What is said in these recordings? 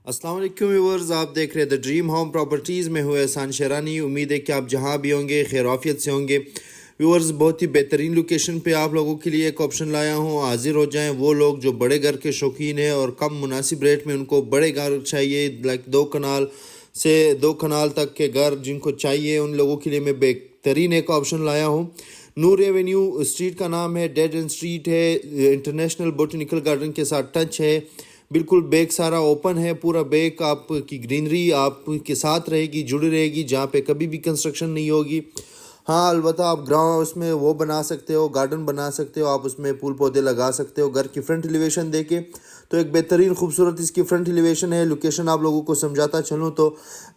अस्सलाम वालेकुम व्यूअर्स, आप देख रहे हैं द ड्रीम होम प्रॉपर्टीज़ में हुए एहसान शेरानी। उम्मीद है कि आप जहां भी होंगे खैराफियत से होंगे। व्यूअर्स, बहुत ही बेहतरीन लोकेशन पे आप लोगों के लिए एक ऑप्शन लाया हूं। हाजिर हो जाएं वो लोग जो बड़े घर के शौकीन हैं और कम मुनासिब रेट में उनको बड़े घर चाहिए, लाइक 2 कनाल से 2 कनाल तक के घर जिनको चाहिए, उन लोगों के लिए मैं बेहतरीन एक ऑप्शन लाया हूँ। नूर एवेन्यू स्ट्रीट का नाम है, डेड एंड स्ट्रीट है, इंटरनेशनल बोटेनिकल गार्डन के साथ टच है। बिल्कुल बेक सारा ओपन है, पूरा बेक आपकी ग्रीनरी आपके साथ रहेगी, जुड़ी रहेगी, जहाँ पे कभी भी कंस्ट्रक्शन नहीं होगी। हाँ, अलबत्ता आप ग्राउंड उसमें वो बना सकते हो, गार्डन बना सकते हो, आप उसमें फूल पौधे लगा सकते हो। घर की फ्रंट एलिवेशन देके तो एक बेहतरीन खूबसूरत इसकी फ्रंट एलिवेशन है। लोकेशन आप लोगों को समझाता चलूँ तो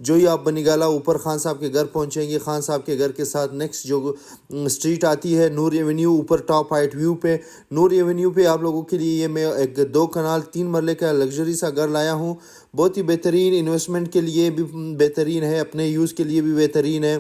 जो ही आप बनीगाला ऊपर खान साहब के घर पहुँचेंगे, खान साहब के घर के साथ नेक्स्ट जो स्ट्रीट आती है नूर एवेन्यू, ऊपर टॉप हाइट व्यू पे नूर एवेन्यू पे आप लोगों के लिए ये मैं एक 2 कनाल 3 मरले का लग्जरी सा घर लाया हूँ। बहुत ही बेहतरीन, इन्वेस्टमेंट के लिए भी बेहतरीन है, अपने यूज़ के लिए भी बेहतरीन है।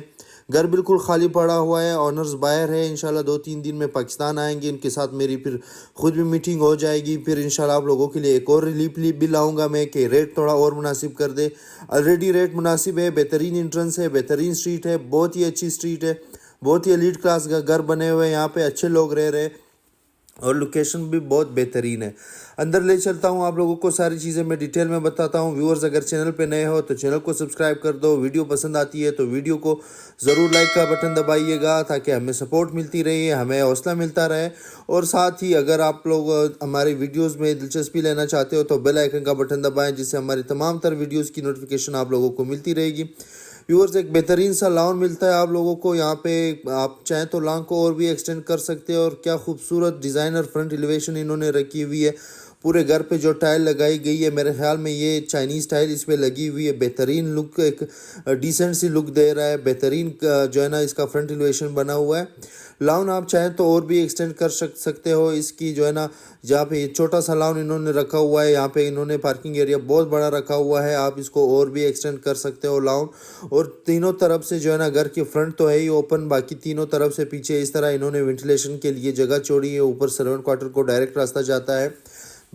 घर बिल्कुल खाली पड़ा हुआ है, ऑनर्स बाहर है। इंशाल्लाह 2-3 दिन में पाकिस्तान आएंगे, इनके साथ मेरी फिर खुद भी मीटिंग हो जाएगी। फिर इंशाल्लाह आप लोगों के लिए एक और रिलीफ भी लाऊंगा मैं कि रेट थोड़ा और मुनासिब कर दे। ऑलरेडी रेट मुनासिब है, बेहतरीन इंट्रेंस है, बेहतरीन स्ट्रीट है, बहुत ही अच्छी स्ट्रीट है, बहुत ही एलीट क्लास का घर बने हुए हैं, यहाँ पे अच्छे लोग रह रहे और लोकेशन भी बहुत बेहतरीन है। अंदर ले चलता हूँ आप लोगों को, सारी चीज़ें मैं डिटेल में बताता हूँ। व्यूअर्स, अगर चैनल पे नए हो तो चैनल को सब्सक्राइब कर दो, वीडियो पसंद आती है तो वीडियो को ज़रूर लाइक का बटन दबाइएगा ताकि हमें सपोर्ट मिलती रहे, हमें हौसला मिलता रहे। और साथ ही अगर आप लोग हमारी वीडियोस में दिलचस्पी लेना चाहते हो तो बेल आइकन का बटन दबाएं, जिससे हमारी तमाम तर वीडियोज़ की नोटिफिकेशन आप लोगों को मिलती रहेगी। व्यूअर्स, एक बेहतरीन सा लॉन मिलता है आप लोगों को यहाँ पे, आप चाहें तो लॉन को और भी एक्सटेंड कर सकते हैं। और क्या खूबसूरत डिज़ाइनर फ्रंट एलिवेशन इन्होंने रखी हुई है। पूरे घर पे जो टाइल लगाई गई है, मेरे ख्याल में ये चाइनीज़ टाइल इस पे लगी हुई है। बेहतरीन लुक, एक डिसेंट सी लुक दे रहा है। बेहतरीन जो है ना इसका फ्रंट एलिवेशन बना हुआ है। लाउन आप चाहें तो और भी एक्सटेंड कर सकते हो इसकी, जो है ना जहाँ पे छोटा सा लाउन इन्होंने रखा हुआ है, यहाँ पे इन्होंने पार्किंग एरिया बहुत बड़ा रखा हुआ है, आप इसको और भी एक्सटेंड कर सकते हो लाउन। और तीनों तरफ से जो है ना, घर की फ्रंट तो है ही ओपन, बाकी तीनों तरफ से पीछे इस तरह इन्होंने वेंटिलेशन के लिए जगह छोड़ी है। ऊपर सर्वेंट क्वार्टर को डायरेक्ट रास्ता जाता है।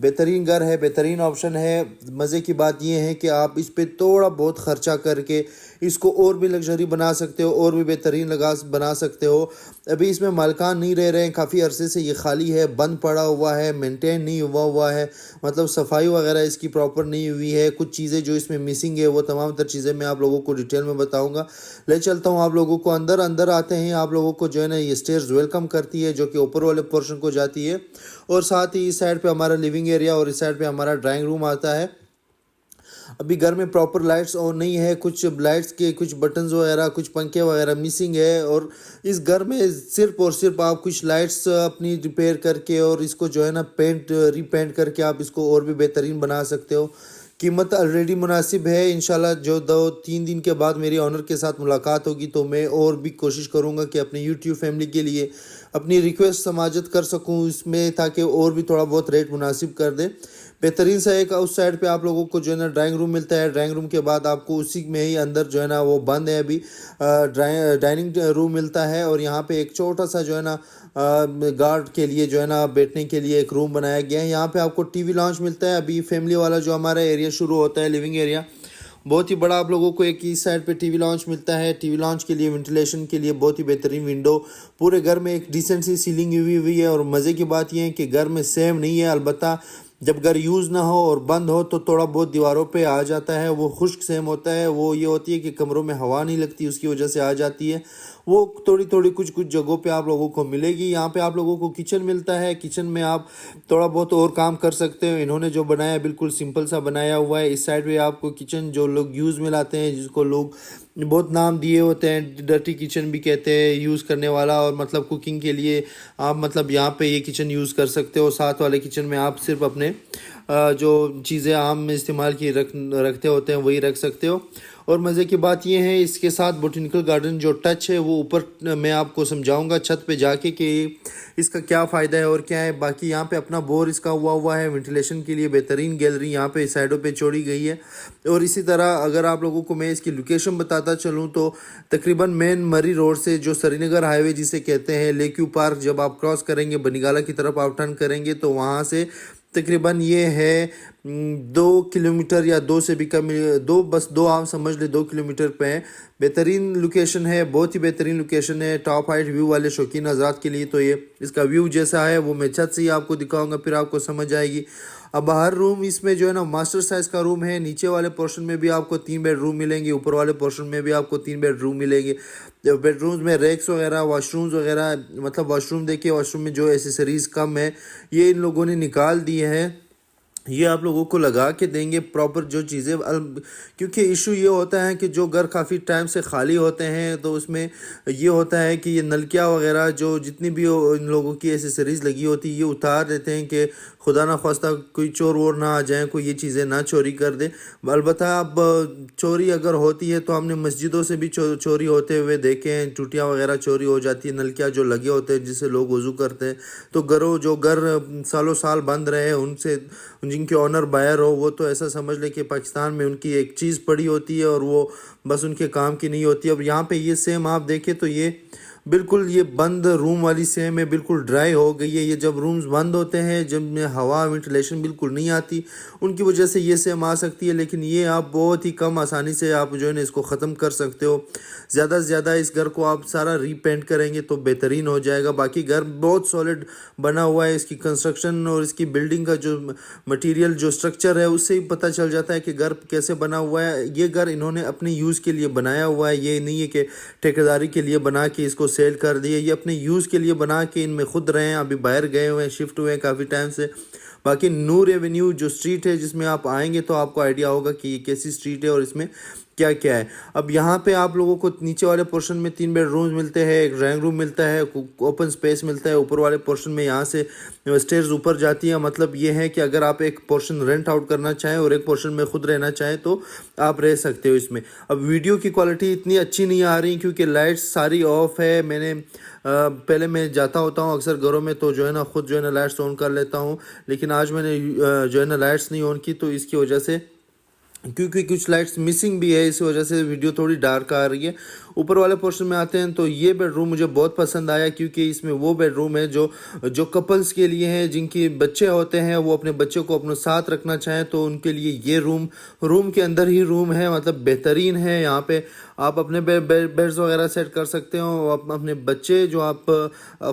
बेहतरीन घर है, बेहतरीन ऑप्शन है। मज़े की बात यह है कि आप इस पे थोड़ा बहुत ख़र्चा करके इसको और भी लग्जरी बना सकते हो, और भी बेहतरीन बना सकते हो। अभी इसमें मालिकान नहीं रह रहे हैं, काफ़ी अरसे से ये खाली है, बंद पड़ा हुआ है, मेंटेन नहीं हुआ है, मतलब सफाई वगैरह इसकी प्रॉपर नहीं हुई है। कुछ चीज़ें जो इसमें मिसिंग है वो तमाम तर चीज़ें मैं आप लोगों को डिटेल में बताऊँगा। ले चलता हूँ आप लोगों को अंदर। अंदर आते हैं, आप लोगों को जो है ना ये स्टेयर्स वेलकम करती है, जो कि ऊपर वाले पोर्शन को जाती है। और साथ ही इस साइड पे हमारा लिविंग एरिया और इस साइड पे हमारा ड्राइंग रूम आता है। अभी घर में प्रॉपर लाइट्स ऑन नहीं है, कुछ लाइट्स के कुछ बटन्स वगैरह, कुछ पंखे वगैरह मिसिंग है। और इस घर में सिर्फ और सिर्फ आप कुछ लाइट्स अपनी रिपेयर करके और इसको जो है ना रीपेंट करके आप इसको और भी बेहतरीन बना सकते हो। कीमत ऑलरेडी मुनासिब है। इंशाल्लाह जो 2-3 दिन के बाद मेरी ऑनर के साथ मुलाकात होगी तो मैं और भी कोशिश करूंगा कि अपने यूट्यूब फैमिली के लिए अपनी रिक्वेस्ट समाजत कर सकूं इसमें, ताकि और भी थोड़ा बहुत रेट मुनासिब कर दे। बेहतरीन सा एक उस साइड पे आप लोगों को जो है ना ड्राइंग रूम मिलता है। ड्राइंग रूम के बाद आपको उसी में ही अंदर जो है ना वो बंद है अभी, डाइनिंग रूम मिलता है। और यहाँ पे एक छोटा सा जो है ना गार्ड के लिए जो है ना बैठने के लिए एक रूम बनाया गया है। यहाँ पे आपको टीवी लॉन्च मिलता है। अभी फैमिली वाला जो हमारा एरिया शुरू होता है, लिविंग एरिया बहुत ही बड़ा, आप लोगों को एक इस साइड पे टीवी लॉन्च मिलता है। टीवी लॉन्च के लिए वेंटिलेशन के लिए बहुत ही बेहतरीन विंडो, पूरे घर में एक डिसेंट सी सीलिंग हुई है। और मज़े की बात यह है कि घर में सेम नहीं है, अलबत्ता जब घर यूज़ ना हो और बंद हो तो थोड़ा बहुत दीवारों पे आ जाता है, वो खुश्क सेम होता है। वो ये होती है कि कमरों में हवा नहीं लगती, उसकी वजह से आ जाती है। वो थोड़ी थोड़ी कुछ जगहों पे आप लोगों को मिलेगी। यहाँ पे आप लोगों को किचन मिलता है, किचन में आप थोड़ा बहुत और काम कर सकते हो। इन्होंने जो बनाया बिल्कुल सिंपल सा बनाया हुआ है। इस साइड पे आपको किचन जो लोग यूज़ में लाते हैं, जिसको लोग बहुत नाम दिए होते हैं, डर्टी किचन भी कहते हैं यूज़ करने वाला, और मतलब कुकिंग के लिए आप मतलब यहाँ पे ये किचन यूज़ कर सकते हो। साथ वाले किचन में आप सिर्फ अपने जो चीज़ें आम में इस्तेमाल की रखते होते हैं वही रख सकते हो। और मज़े की बात यह है, इसके साथ बोटेनिकल गार्डन जो टच है वो ऊपर मैं आपको समझाऊंगा छत पे जाके कि इसका क्या फ़ायदा है और क्या है। बाकी यहाँ पे अपना बोर इसका हुआ है, वेंटिलेशन के लिए बेहतरीन गैलरी यहाँ पे साइडों पे छोड़ी गई है। और इसी तरह अगर आप लोगों को मैं इसकी लोकेशन बताता चलूँ तो तकरीबन मेन मरी रोड से, जो श्रीनगर हाईवे जिसे कहते हैं, लेक्यू पार्क जब आप क्रॉस करेंगे, बनीगाला की तरफ आप टर्न करेंगे तो वहाँ से तकरीबन ये है 2 किलोमीटर या 2 से भी कम, दो आप समझ ले 2 किलोमीटर पे है। बेहतरीन लोकेशन है, बहुत ही बेहतरीन लोकेशन है टॉप हाइट व्यू वाले शौकीन हजरात के लिए। तो ये इसका व्यू जैसा है वो मैं छत से ही आपको दिखाऊंगा, फिर आपको समझ आएगी। अब हर रूम इसमें जो है ना मास्टर साइज़ का रूम है। नीचे वाले पोर्शन में भी आपको 3 बेडरूम मिलेंगे, ऊपर वाले पोर्शन में भी आपको 3 बेडरूम मिलेंगे। बेडरूम्स में रैक्स वगैरह, वॉशरूम्स वगैरह, मतलब वॉशरूम देखिए, वॉशरूम में जो एसेसरीज़ कम है ये इन लोगों ने निकाल दिए हैं, ये आप लोगों को लगा के देंगे प्रॉपर जो चीज़ें। क्योंकि इशू ये होता है कि जो घर काफ़ी टाइम से खाली होते हैं तो उसमें ये होता है कि ये नलकियाँ वगैरह जो जितनी भी इन लोगों की एसेसरीज़ लगी होती है ये उतार देते हैं कि खुदा ना ख्वास्ता कोई चोर वोर ना आ जाए, कोई ये चीज़ें ना चोरी कर दे। अलबत्ता अब चोरी अगर होती है तो हमने मस्जिदों से भी चोरी होते हुए देखे हैं, टूटियाँ वगैरह चोरी हो जाती है, नलकियाँ जो लगे होते हैं जिससे लोग वज़ू करते हैं। तो जो घर सालों साल बंद रहे उनसे, जिनके ऑनर बायर हो, वो तो ऐसा समझ ले कि पाकिस्तान में उनकी एक चीज़ पड़ी होती है और वो बस उनके काम की नहीं होती। अब यहाँ पे ये सेम आप देखें तो ये बिल्कुल ये बंद रूम वाली सेम है, बिल्कुल ड्राई हो गई है। ये जब रूम्स बंद होते हैं, जब में हवा वेंटिलेशन बिल्कुल नहीं आती, उनकी वजह से ये सेम आ सकती है। लेकिन ये आप बहुत ही कम आसानी से आप जो है ना इसको ख़त्म कर सकते हो। ज़्यादा से ज़्यादा इस घर को आप सारा रीपेंट करेंगे तो बेहतरीन हो जाएगा। बाकी घर बहुत सॉलिड बना हुआ है, इसकी कंस्ट्रक्शन और इसकी बिल्डिंग का जो मटेरियल जो स्ट्रक्चर है उससे ही पता चल जाता है कि घर कैसे बना हुआ है। ये घर इन्होंने अपने यूज़ के लिए बनाया हुआ है, ये नहीं है कि ठेकेदारी के लिए बना के इसको सेल कर दिए। ये अपने यूज़ के लिए बना के इनमें खुद रहे हैं, अभी बाहर गए हुए हैं, शिफ्ट हुए हैं काफ़ी टाइम से। बाकी नूर एवेन्यू जो स्ट्रीट है जिसमें आप आएंगे तो आपको आइडिया होगा कि ये कैसी स्ट्रीट है और इसमें क्या क्या है। अब यहाँ पे आप लोगों को नीचे वाले पोर्शन में 3 बेडरूम्स मिलते हैं, एक ड्राइंग रूम मिलता है, ओपन स्पेस मिलता है। ऊपर वाले पोर्शन में यहाँ से स्टेयर्स ऊपर जाती है। मतलब ये है कि अगर आप एक पोर्शन रेंट आउट करना चाहें और एक पोर्शन में खुद रहना चाहें तो आप रह सकते हो इसमें। अब वीडियो की क्वालिटी इतनी अच्छी नहीं आ रही क्योंकि लाइट्स सारी ऑफ है। मैंने पहले मैं जाता होता हूँ अक्सर घरों में तो जो है ना खुद जो है ना लाइट्स ऑन कर लेता हूँ, लेकिन आज मैंने जो है ना लाइट्स नहीं ऑन की तो इसकी वजह से, क्योंकि कुछ लाइट्स मिसिंग भी है, इस वजह से वीडियो थोड़ी डार्क आ रही है। ऊपर वाले पोर्शन में आते हैं तो ये बेडरूम मुझे बहुत पसंद आया क्योंकि इसमें वो बेडरूम है जो कपल्स के लिए है, जिनके बच्चे होते हैं, वो अपने बच्चों को अपने साथ रखना चाहें तो उनके लिए ये रूम के अंदर ही रूम है। मतलब बेहतरीन है। यहाँ पे आप अपने बेड्स वगैरह सेट कर सकते हो। आप अपने बच्चे जो आप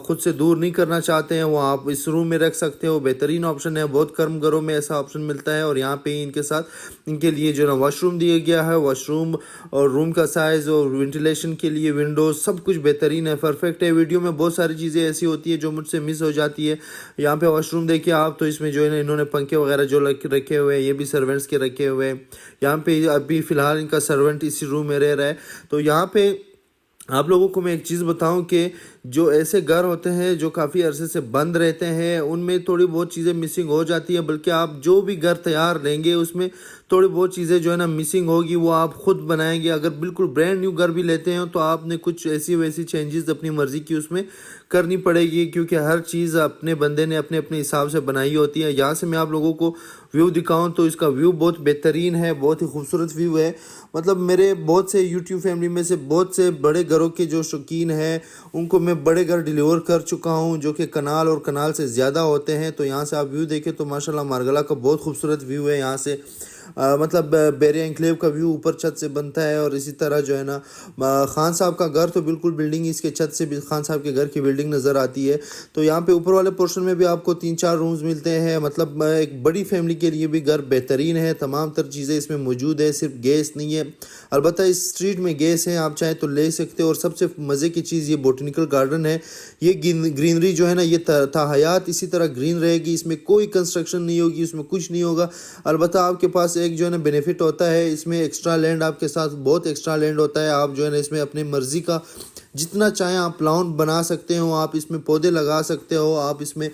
खुद से दूर नहीं करना चाहते हैं वो आप इस रूम में रख सकते हो। बेहतरीन ऑप्शन है, बहुत कम घरों में ऐसा ऑप्शन मिलता है। और यहाँ पे इनके साथ इनके लिए जो ना वॉशरूम दिया गया है, वॉशरूम और रूम का साइज़ और वेंटिलेशन के लिए विंडोज सब कुछ बेहतरीन है, परफेक्ट है। वीडियो में बहुत सारी चीज़ें ऐसी होती है जो मुझसे मिस हो जाती है। यहाँ पे वॉशरूम देखिए आप, तो इसमें जो है ना इन्होंने पंखे वगैरह जो रखे हुए हैं ये भी सर्वेंट्स के रखे हुए हैं। यहाँ पे अभी फ़िलहाल इनका सर्वेंट इसी रूम में रह रहा है। तो यहाँ पे आप लोगों को मैं एक चीज़ बताऊं कि जो ऐसे घर होते हैं जो काफ़ी अरसे से बंद रहते हैं उनमें थोड़ी बहुत चीज़ें मिसिंग हो जाती है। बल्कि आप जो भी घर तैयार लेंगे उसमें थोड़ी बहुत चीज़ें जो है ना मिसिंग होगी, वो आप खुद बनाएंगे। अगर बिल्कुल ब्रांड न्यू घर भी लेते हैं तो आपने कुछ ऐसी वैसी चेंजेस अपनी मर्ज़ी की उसमें करनी पड़ेगी, क्योंकि हर चीज़ अपने बंदे ने अपने अपने हिसाब से बनाई होती है। यहाँ से मैं आप लोगों को व्यू दिखाऊं तो इसका व्यू बहुत बेहतरीन है, बहुत ही खूबसूरत व्यू है। मतलब मेरे बहुत से यूट्यूब फैमिली में से बहुत से बड़े घरों के जो शौकीन हैं उनको मैं बड़े घर डिलीवर कर चुका हूं जो कि कनाल और कनाल से ज़्यादा होते हैं। तो यहाँ से आप व्यू देखें तो माशाल्लाह मारगला का बहुत खूबसूरत व्यू है। यहाँ से मतलब बेरिया एनक्लेव का व्यू ऊपर छत से बनता है। और इसी तरह जो है ना खान साहब का घर तो बिल्कुल बिल्डिंग इसके छत से भी खान साहब के घर की बिल्डिंग नज़र आती है। तो यहाँ पे ऊपर वाले पोर्शन में भी आपको 3-4 रूम्स मिलते हैं। मतलब एक बड़ी फैमिली के लिए भी घर बेहतरीन है, तमाम तर चीज़ें इसमें मौजूद है, सिर्फ गैस नहीं है। अलबत्ता इस स्ट्रीट में गैस है, आप चाहें तो ले सकते हो। और सबसे मज़े की चीज़ ये बोटनिकल गार्डन है। ये ग्रीनरी जो है ना ये ताहयात इसी तरह ग्रीन रहेगी, इसमें कोई कंस्ट्रक्शन नहीं होगी, इसमें कुछ नहीं होगा। अलबत्ता आपके पास एक जो है ना बेनिफिट होता है, इसमें एक्स्ट्रा लैंड आपके साथ बहुत एक्स्ट्रा लैंड होता है। आप जो है ना इसमें अपनी मर्ज़ी का जितना चाहें आप प्लांट बना सकते हो, आप इसमें पौधे लगा सकते हो, आप इसमें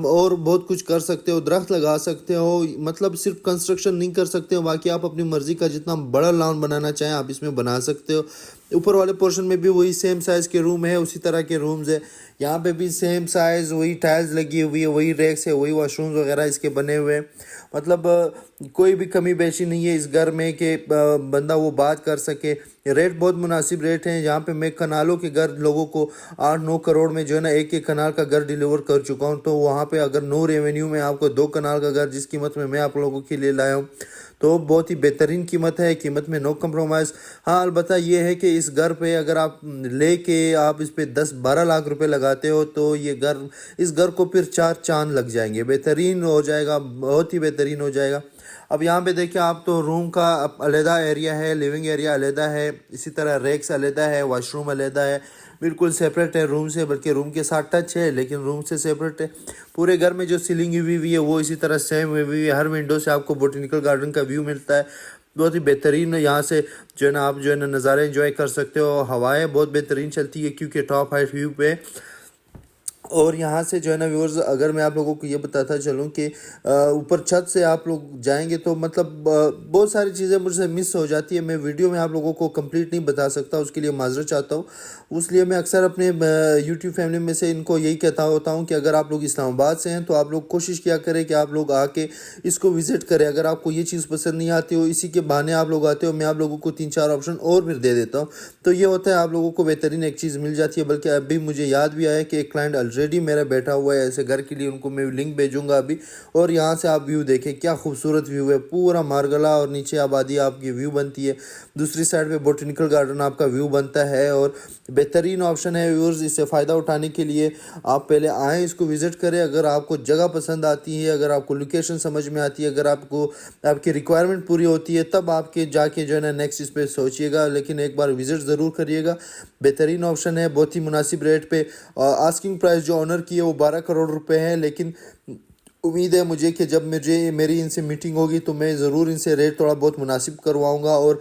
और बहुत कुछ कर सकते हो, दरख्त लगा सकते हो। मतलब सिर्फ कंस्ट्रक्शन नहीं कर सकते हो, बाकी आप अपनी मर्ज़ी का जितना बड़ा लॉन बनाना चाहें आप इसमें बना सकते हो। ऊपर वाले पोर्शन में भी वही सेम साइज़ के रूम है, उसी तरह के रूम्स है। یہاں پہ بھی سیم سائز، وہی ٹائلز لگی ہوئی ہے، وہی ریکس ہے، وہی واش رومز وغیرہ اس کے بنے ہوئے ہیں. مطلب کوئی بھی کمی بیشی نہیں ہے اس گھر میں کہ بندہ وہ بات کر سکے. ریٹ بہت مناسب ریٹ ہیں. یہاں پہ میں کنالوں کے گھر لوگوں کو 8-9 کروڑ میں جو ہے نا ایک کنال کا گھر ڈیلیور کر چکا ہوں. تو وہاں پہ اگر نور ایونیو میں آپ کو 2 کنال کا گھر جس قیمت میں آپ لوگوں کے لیے لایا ہوں تو بہت ہی بہترین قیمت ہے. قیمت میں نو کمپرومائز. ہاں البتہ یہ ہے کہ اس گھر پہ اگر آپ لے کے آپ اس پہ 10-12 لاکھ روپے لگاتے ہو تو اس گھر کو پھر 4 چاند لگ جائیں گے. بہترین ہو جائے گا، بہت ہی بہترین ہو جائے گا. اب یہاں پہ دیکھیں آپ تو روم کا علیحدہ ایریا ہے، لیونگ ایریا علیحدہ ہے، اسی طرح ریکس علیحدہ ہے، واش روم علیحدہ ہے، بالکل سیپریٹ ہے روم سے، بلکہ روم کے ساتھ ٹچ ہے لیکن روم سے سیپریٹ ہے. پورے گھر میں جو سیلنگ ہوئی ہے وہ اسی طرح سیم ہوئی ہے. ہر ونڈو سے آپ کو بوٹینیکل گارڈن کا ویو ملتا ہے. بہت ہی بہترین. یہاں سے جو ہے نا آپ جو ہے نا نظارے انجوائے کر سکتے ہو. ہوائیں بہت بہترین چلتی ہے کیونکہ ٹاپ ہائٹ ویو پہ. اور یہاں سے جو ہے نا ویورز اگر میں آپ لوگوں کو یہ بتاتا چلوں کہ اوپر چھت سے آپ لوگ جائیں گے تو مطلب بہت ساری چیزیں مجھ سے مس ہو جاتی ہے. میں ویڈیو میں آپ لوگوں کو کمپلیٹ نہیں بتا سکتا، اس کے لیے معذرت چاہتا ہوں. اس لیے میں اکثر اپنے یوٹیوب فیملی میں سے ان کو یہی کہتا ہوتا ہوں کہ اگر آپ لوگ اسلام آباد سے ہیں تو آپ لوگ کوشش کیا کریں کہ آپ لوگ آ کے اس کو وزٹ کریں. اگر آپ کو یہ چیز پسند نہیں آتی ہو، اسی کے بہانے آپ لوگ آتے ہو، میں آپ لوگوں کو 3-4 آپشن اور پھر دے دیتا ہوں. تو یہ ہوتا ہے آپ لوگوں کو بہترین ایک چیز مل جاتی ہے. بلکہ اب بھی مجھے یاد بھی آیا کہ ایک کلائنٹ آلریڈی میرا بیٹھا ہوا ہے ایسے گھر کے لیے، ان کو میں لنک بھیجوں گا ابھی. اور یہاں سے آپ ویو دیکھیں کیا خوبصورت ویو ہے. پورا مارگلا اور نیچے آبادی آپ کی ویو بنتی ہے. دوسری سائڈ پہ بوٹینیکل گارڈن آپ کا ویو بنتا ہے اور بہترین آپشن ہے ویورز. اس سے فائدہ اٹھانے کے لیے آپ پہلے آئیں، اس کو وزٹ کریں. اگر آپ کو جگہ پسند آتی ہے، اگر آپ کو لوکیشن سمجھ میں آتی ہے، اگر آپ کو آپ کی ریکوائرمنٹ پوری ہوتی ہے، تب آپ کے جا کے جو ہے نا نیکسٹ اس پہ سوچیے گا. لیکن ایک بار وزٹ ضرور کریے گا. بہترین آپشن ہے، بہت ہی مناسب ریٹ پہ. آسکنگ پرائس جو آنر کی ہے وہ 12 کروڑ روپے ہے. لیکن امید ہے مجھے کہ جب میری ان سے میٹنگ ہوگی تو میں ضرور ان سے ریٹ تھوڑا بہت مناسب کرواؤں گا. اور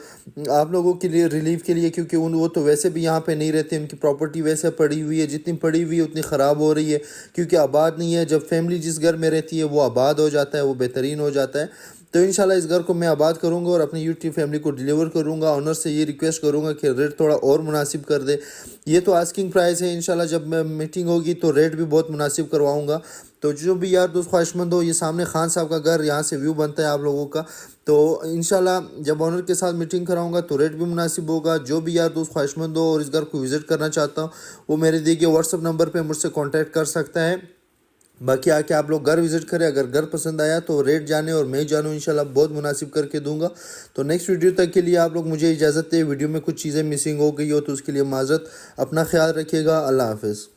آپ لوگوں کے لیے ریلیف کے لیے، کیونکہ وہ تو ویسے بھی یہاں پہ نہیں رہتے، ان کی پراپرٹی ویسے پڑی ہوئی ہے، جتنی پڑی ہوئی ہے اتنی خراب ہو رہی ہے کیونکہ آباد نہیں ہے. جب فیملی جس گھر میں رہتی ہے وہ آباد ہو جاتا ہے، وہ بہترین ہو جاتا ہے. تو انشاءاللہ اس گھر کو میں آباد کروں گا اور اپنی یوٹیوب فیملی کو ڈیلیور کروں گا. آنر سے یہ ریکویسٹ کروں گا کہ ریٹ تھوڑا اور مناسب کر دے. یہ تو آسکنگ پرائس ہے، انشاءاللہ جب میٹنگ ہوگی تو ریٹ بھی بہت مناسب کرواؤں گا. تو جو بھی یار دوست خواہش مند ہو، یہ سامنے خان صاحب کا گھر، یہاں سے ویو بنتا ہے آپ لوگوں کا. تو انشاءاللہ جب آنر کے ساتھ میٹنگ کراؤں گا تو ریٹ بھی مناسب ہوگا. جو بھی یار دوست خواہش مند ہو اور اس گھر کو وزٹ کرنا چاہتا ہوں وہ میرے دیے گئے واٹس ایپ نمبر پہ مجھ سے کانٹیکٹ کر سکتا ہے. باقی آ کے آپ لوگ گھر وزٹ کریں. اگر گھر پسند آیا تو ریٹ جانے اور میں جانوں انشاءاللہ بہت مناسب کر کے دوں گا. تو نیکسٹ ویڈیو تک کے لیے آپ لوگ مجھے اجازت دیں. ویڈیو میں کچھ چیزیں مسنگ ہو گئی ہو تو اس کے لیے معذرت. اپنا خیال رکھیے گا. اللہ حافظ.